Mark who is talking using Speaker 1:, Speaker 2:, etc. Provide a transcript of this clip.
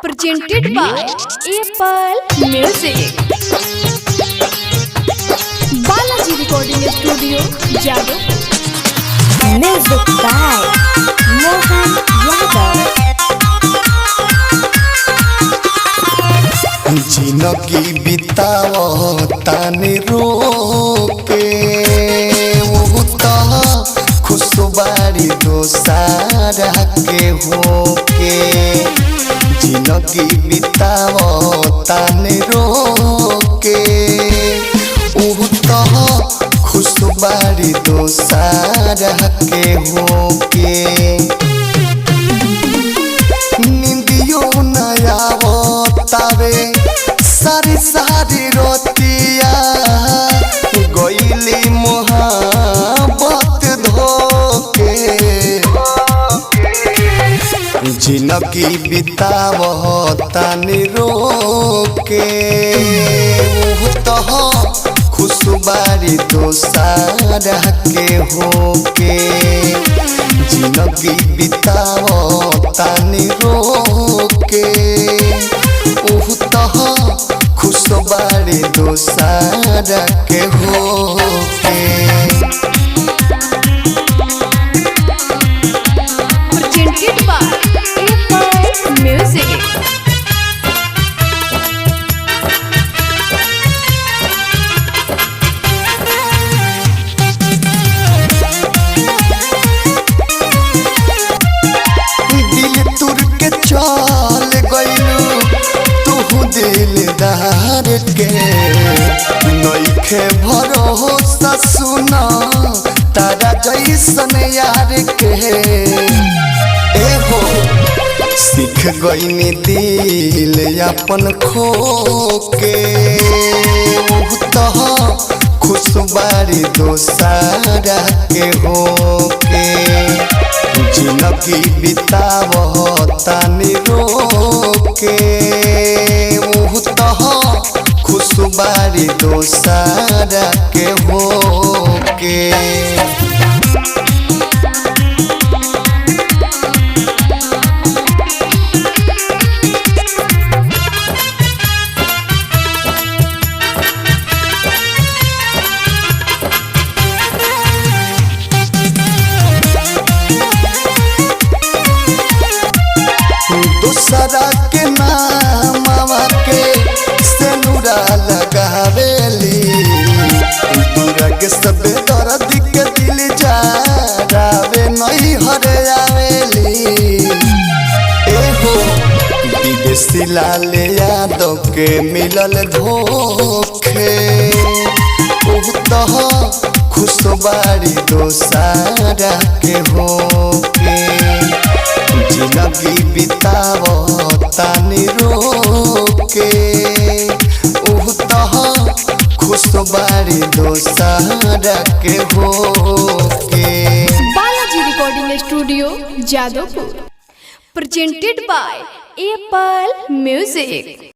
Speaker 1: presented by Apple Music. Balaji Recording Studio, Jadoo.
Speaker 2: Music by Mohan Yadav.
Speaker 3: जिनगी बिताओ ताने रोके वो तो खुशबारी दोसारा के होके जिनगी बिताओ ताने रोके वो तो खुशबारी दोसारा के होके निंदियो नया तावे सारी सारी रोतिया गईली मोहब्बत धोके जिनगी बितावो तानी रोके वो तो खुशबारी दोसारा के होके जिनगी बितावो तानी रोके खुशबारी दोसारा के होके
Speaker 1: Presented by Apple Music.
Speaker 3: दिल तुर के चल गइलू तू दिलदार के नइखे भरोसा सुना तारा जैसन यार के ए हो सीख गइनी दिल अपन खो के तो खुशबारी दोसारा के होके जिनगी बितावो तानी रोके वो तो खुशबारी दोसारा के होके दोसरा के नाम के सेनुरा लगावेली दूरग सब दर्द के दिल जावे नहीं हरे आवेली ए हो विदेशी लाल यादव के मिलल धोखे तो खुशबारी दोसारा के होके जिनगी बितावो तानी रोके तो खुशबारी दोसारा के होके
Speaker 1: Balaji Recording Studio, Jadoo. Presented by Apple Music.